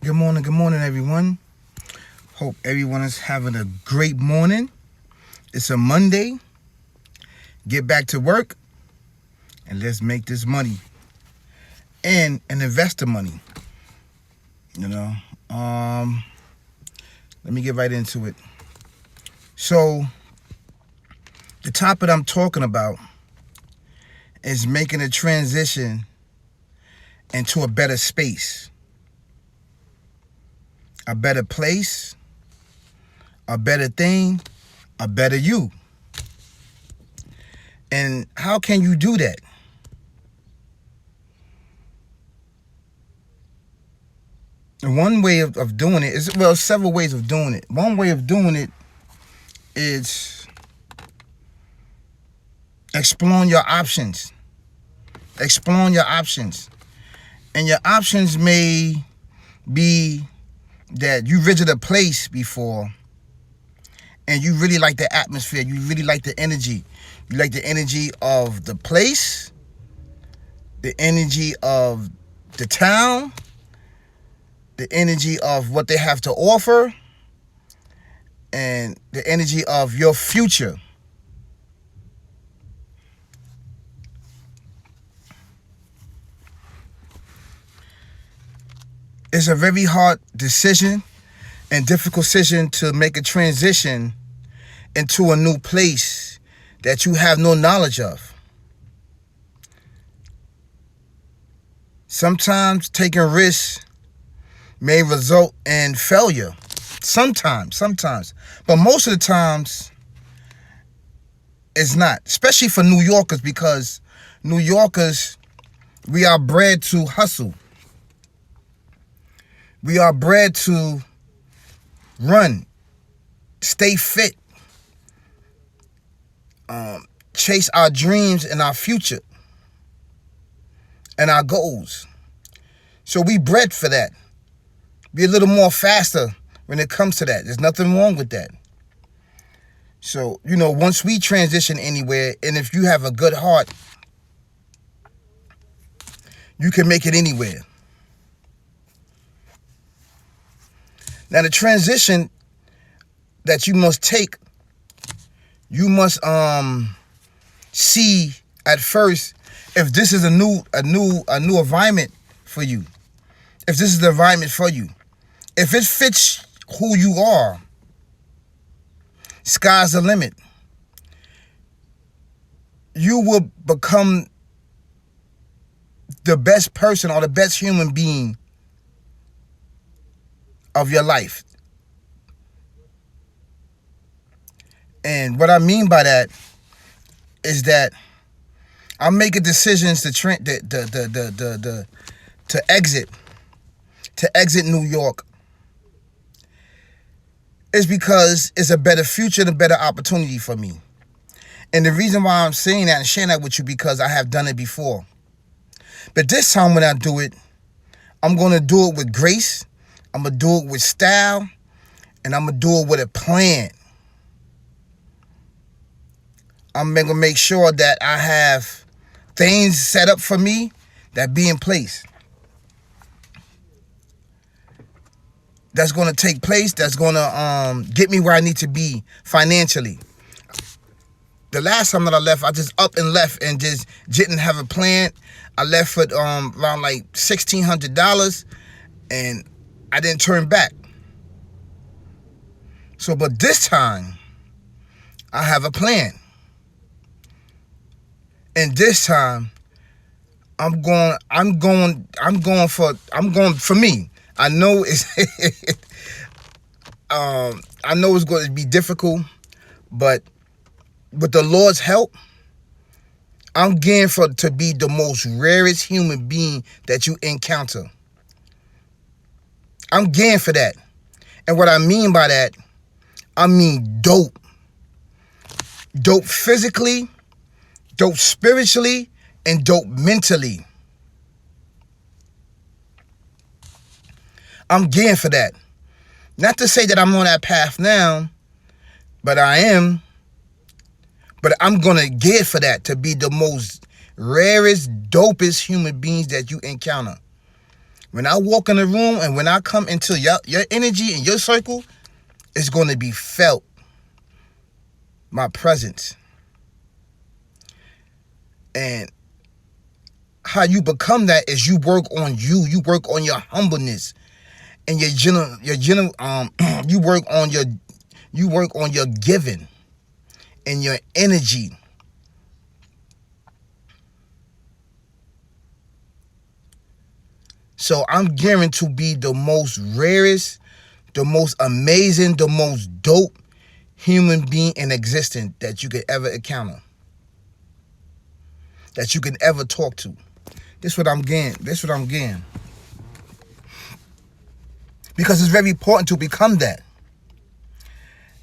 Good morning, everyone. Hope everyone is having a great morning. It's a Monday. Get back to work and let's make this money and invest the money. You know, let me get right into it. So, the topic I'm talking about is making a transition into a better space, a better place, a better thing, a better you. And how can you do that? One way of doing it is, well, several ways of doing it. One way of doing it is exploring your options. Exploring your options. And your options may be that you visited a place before and you really like the atmosphere, you really like the energy. You like the energy of the place, the energy of the town, the energy of what they have to offer, and the energy of your future. It's a very hard decision and difficult decision to make a transition into a new place that you have no knowledge of. Sometimes taking risks may result in failure. Sometimes. But most of the times, it's not. Especially for New Yorkers, because New Yorkers, we are bred to hustle. We are bred to run, stay fit, chase our dreams and our future and our goals. So we bred for that. Be a little more faster when it comes to that. There's nothing wrong with that. So, once we transition anywhere, and if you have a good heart, you can make it anywhere. Now, the transition that you must take, you must see at first if this is a new environment for you. If this is the environment for you. If it fits who you are, sky's the limit. You will become the best person or the best human being of your life. And what I mean by that is that I'm making decisions to exit New York. Is because it's a better future and a better opportunity for me. And the reason why I'm saying that and sharing that with you, because I have done it before. But this time when I do it, I'm going to do it with grace. I'm going to do it with style. And I'm going to do it with a plan. I'm going to make sure that I have things set up for me that be in place. That's going to take place, that's going to get me where I need to be financially. The last time that I left, I just up and left and just didn't have a plan. I left for around like $1,600 and I didn't turn back. So, but this time, I have a plan. And this time, I'm going for me. I know I know it's going to be difficult, but with the Lord's help, I'm going to be the most rarest human being that you encounter. I'm going for that. And what I mean by that, I mean dope. Dope physically, dope spiritually, and dope mentally. I'm going for that. Not to say that I'm on that path now, but I am. But I'm going to get for that, to be the most rarest, dopest human beings that you encounter. When I walk in the room and when I come into your energy and your circle, it's going to be felt. My presence. And how you become that is you work on you. You work on your humbleness and you work on your giving and your energy. So I'm guaranteed to be the most rarest, the most amazing, the most dope human being in existence that you could ever encounter, that you can ever talk to. This what I'm getting. Because it's very important to become that.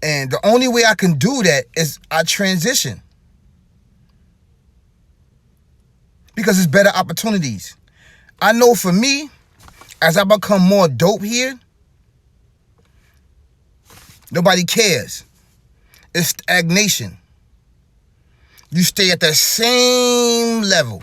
And the only way I can do that is I transition. Because it's better opportunities. I know for me, as I become more dope here, nobody cares. It's stagnation. You stay at the same level.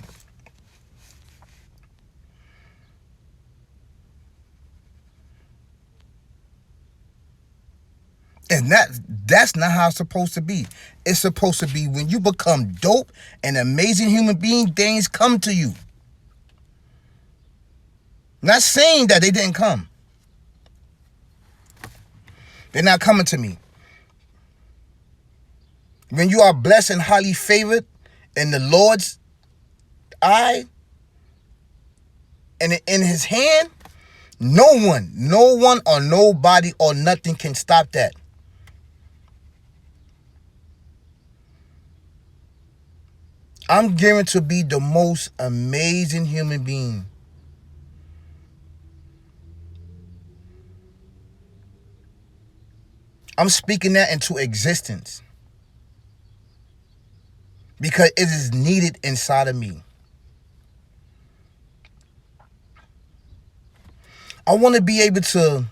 And that's not how it's supposed to be. It's supposed to be when you become dope and amazing human being, things come to you. Not saying that they didn't come. They're not coming to me. When you are blessed and highly favored in the Lord's eye and in his hand, no one or nobody or nothing can stop that. I'm guaranteed to be the most amazing human being. I'm speaking that into existence because it is needed inside of me. I want to be able to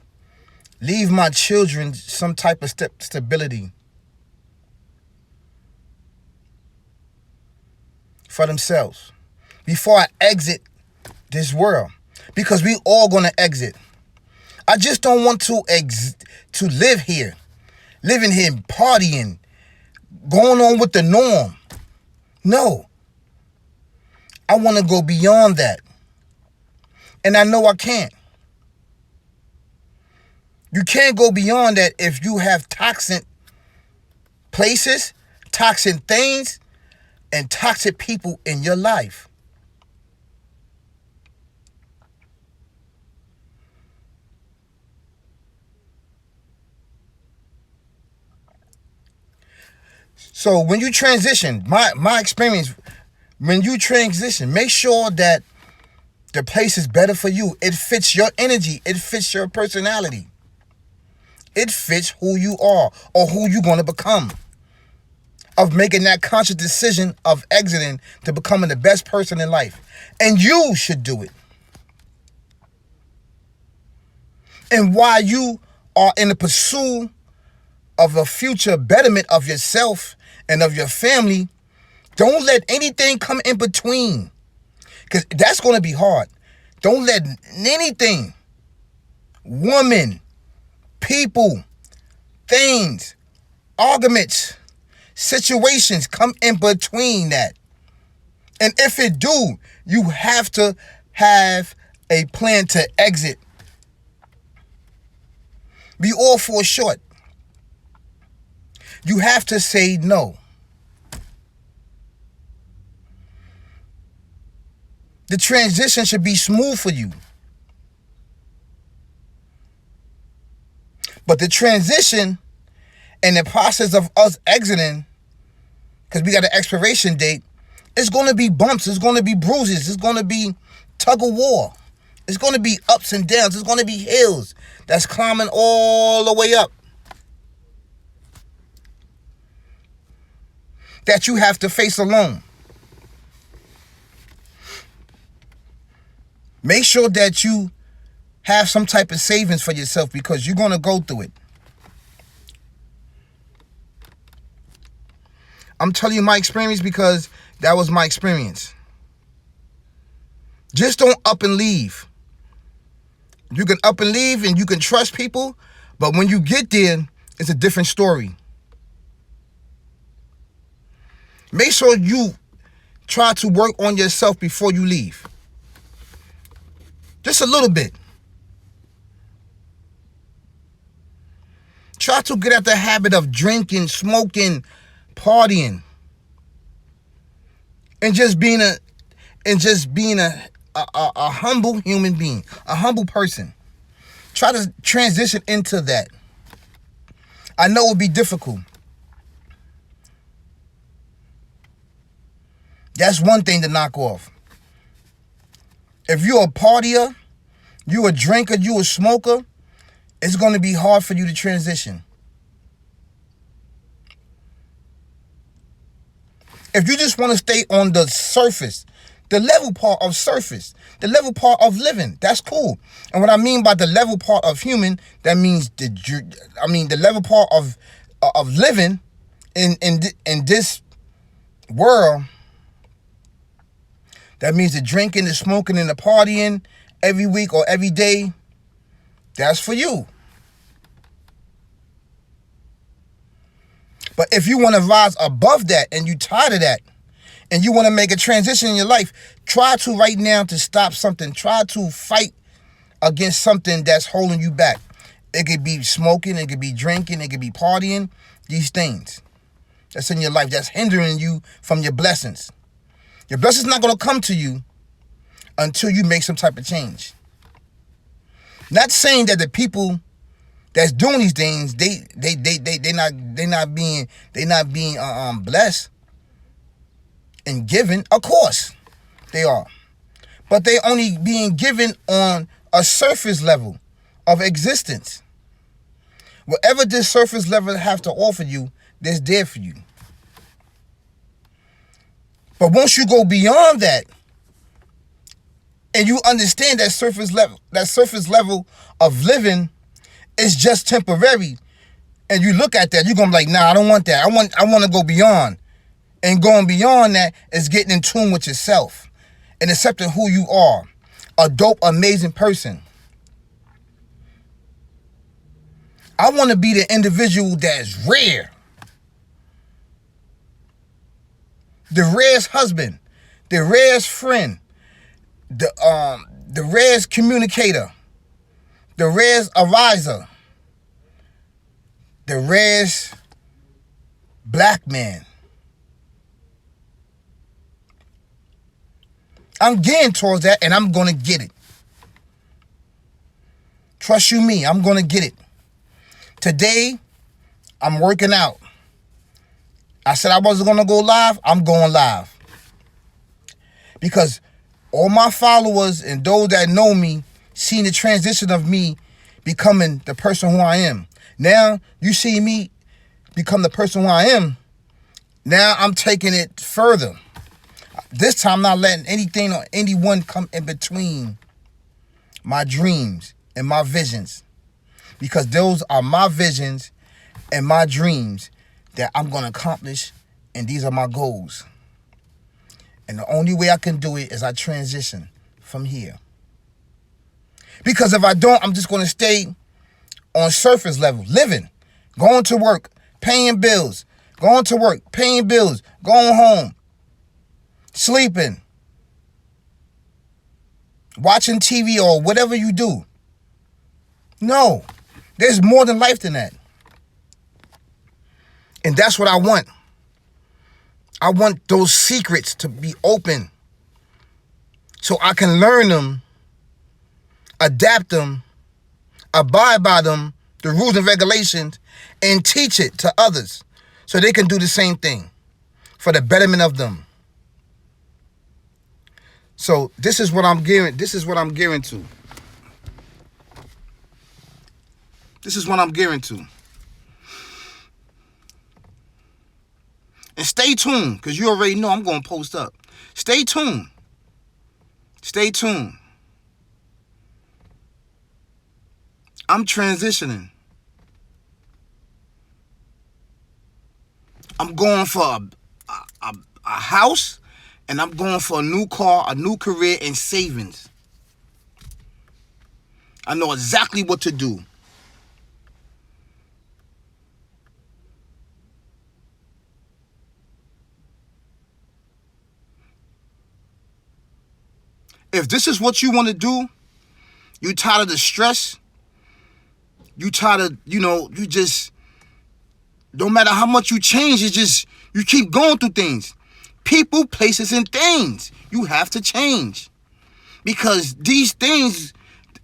leave my children some type of stability for themselves before I exit this world, because we all going to exit. I just don't want to live here, living here, partying, going on with the norm. No. I want to go beyond that. And I know I can't. You can't go beyond that if you have toxic places, toxic things, and toxic people in your life. So when you transition, my experience, when you transition, make sure that the place is better for you. It fits your energy. It fits your personality. It fits who you are or who you're going to become. Of making that conscious decision of exiting to becoming the best person in life. And you should do it. And while you are in the pursuit of a future betterment of yourself and of your family, don't let anything come in between. Because that's going to be hard. Don't let anything, woman, people, things, arguments, situations come in between that. And if it do, you have to have a plan to exit. We all fall short. You have to say no. The transition should be smooth for you. But the transition and the process of us exiting, because we got an expiration date, it's going to be bumps, it's going to be bruises, it's going to be tug of war. It's going to be ups and downs, it's going to be hills that's climbing all the way up. That you have to face alone. Make sure that you have some type of savings for yourself because you're going to go through it. I'm telling you my experience because that was my experience. Just don't up and leave. You can up and leave and you can trust people, but when you get there, it's a different story. Make sure you try to work on yourself before you leave. Just a little bit. Try to get out the habit of drinking, smoking, partying, and just being a humble human being, a humble person. Try to transition into that. I know it would be difficult. That's one thing to knock off. If you're a partier, you a drinker, you a smoker, it's going to be hard for you to transition. If you just want to stay on the surface, the level part of surface, the level part of living, that's cool. And what I mean by the level part of human, that means the level part of living in this world. That means the drinking, the smoking, and the partying every week or every day. That's for you. But if you want to rise above that and you tired of that and you want to make a transition in your life, try to right now to stop something. Try to fight against something that's holding you back. It could be smoking, it could be drinking, it could be partying. These things that's in your life that's hindering you from your blessings. Your blessings not going to come to you until you make some type of change. Not saying that the people that's doing these things, they not being blessed and given. Of course they are, but they only being given on a surface level of existence. Whatever this surface level have to offer you, that's there for you. But once you go beyond that, and you understand that surface level of living is just temporary, and you look at that, you're gonna be like, nah, I don't want that. I want to go beyond. And going beyond that is getting in tune with yourself and accepting who you are. A dope, amazing person. I want to be the individual that's rare. The rarest husband, the rarest friend, the rarest communicator, the rarest ariser, the rarest black man. I'm getting towards that, and I'm going to get it. Trust you me, I'm going to get it. Today, I'm working out. I said I wasn't going to go live. I'm going live. Because all my followers and those that know me seen the transition of me becoming the person who I am. Now, you see me become the person who I am. Now, I'm taking it further. This time, I'm not letting anything or anyone come in between my dreams and my visions. Because those are my visions and my dreams that I'm going to accomplish, and these are my goals. And the only way I can do it is I transition from here. Because if I don't, I'm just going to stay on surface level, living, going to work, paying bills, going to work, paying bills, going home, sleeping, watching TV or whatever you do. No, there's more than life than that. And that's what I want. I want those secrets to be open so I can learn them, adapt them, abide by them, the rules and regulations, and teach it to others so they can do the same thing for the betterment of them. So this is what I'm gearing. This is what I'm gearing to. This is what I'm gearing to. And stay tuned, because you already know I'm going to post up. Stay tuned. Stay tuned. I'm transitioning. I'm going for a house, and I'm going for a new car, a new career, and savings. I know exactly what to do. If this is what you want to do, you tired of the stress, you tired of, you just, no matter how much you change, it's just, you keep going through things. People, places, and things. You have to change. Because these things,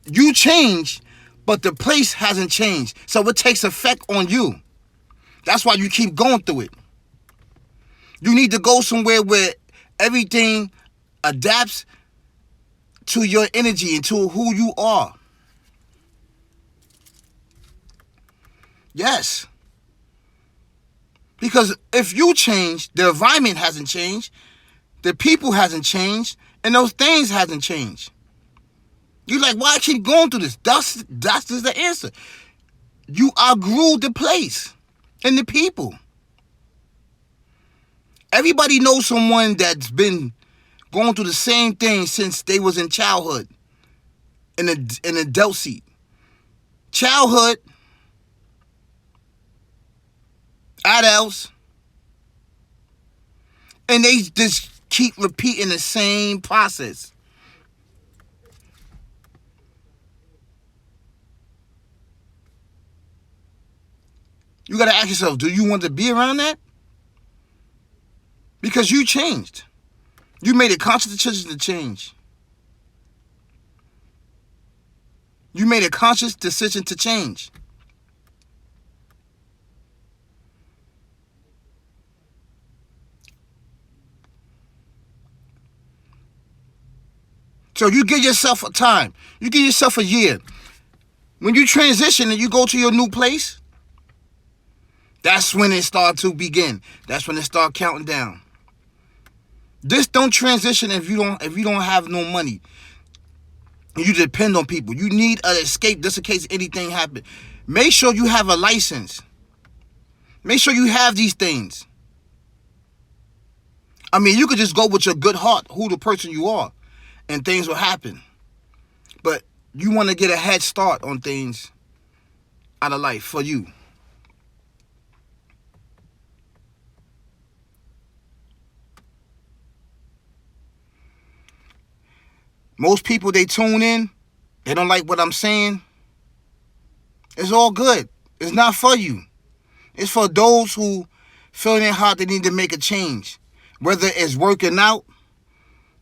you change, but the place hasn't changed. So it takes effect on you. That's why you keep going through it. You need to go somewhere where everything adapts to your energy and to who you are. Yes. Because if you change, the environment hasn't changed, the people hasn't changed, and those things hasn't changed. You're like, why I keep going through this? That's the answer. You outgrew the place and the people. Everybody knows someone that's been going through the same thing since they was in childhood, in an adult seat. Childhood, adults, and they just keep repeating the same process. You got to ask yourself, do you want to be around that? Because you changed. You made a conscious decision to change. You made a conscious decision to change. So you give yourself a time. You give yourself a year. When you transition and you go to your new place, that's when it starts to begin. That's when it starts counting down. This don't transition if you don't have no money. You depend on people. You need an escape just in case anything happens. Make sure you have a license. Make sure you have these things. I mean, you could just go with your good heart, who the person you are, and things will happen. But you want to get a head start on things out of life for you. Most people, they tune in. They don't like what I'm saying. It's all good. It's not for you. It's for those who feel in their heart they need to make a change. Whether it's working out,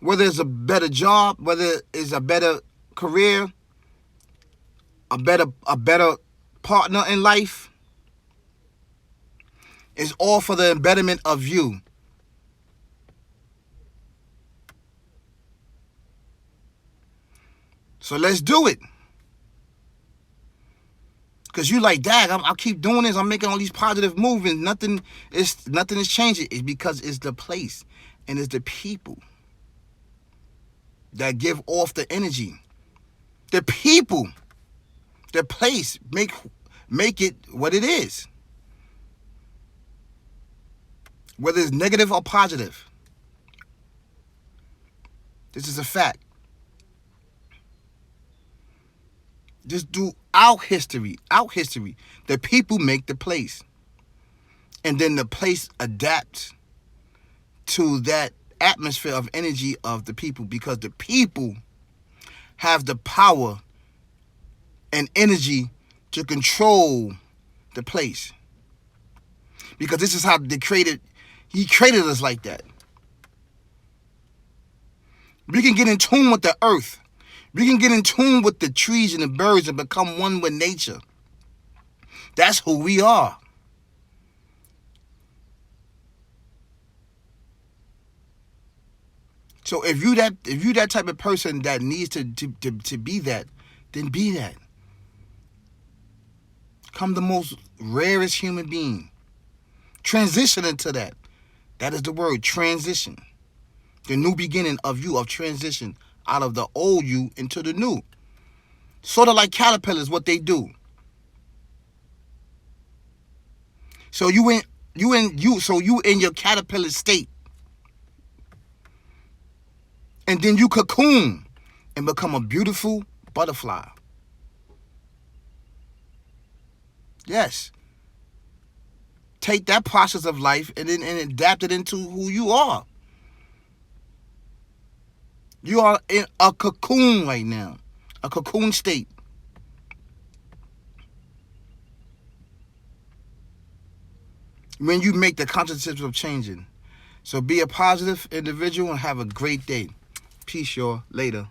whether it's a better job, whether it's a better career, a better partner in life. It's all for the betterment of you. So let's do it. Because you like, Dag, I'll keep doing this. I'm making all these positive movements. Nothing is changing. It's because it's the place and it's the people that give off the energy. The people, the place, make it what it is. Whether it's negative or positive. This is a fact. Just do our history. The people make the place. And then the place adapts to that atmosphere of energy of the people, because the people have the power and energy to control the place. Because this is how he created us like that. We can get in tune with the earth. We can get in tune with the trees and the birds and become one with nature. That's who we are. So if you that type of person that needs to be that, then be that. Become the most rarest human being. Transition into that. That is the word, transition. The new beginning of you, of transition out of the old you into the new. Sort of like caterpillars, what they do. So you in your caterpillar state. And then you cocoon and become a beautiful butterfly. Yes. Take that process of life and adapt it into who you are. You are in a cocoon right now. A cocoon state. When you make the conscious decision of changing. So be a positive individual and have a great day. Peace, y'all. Later.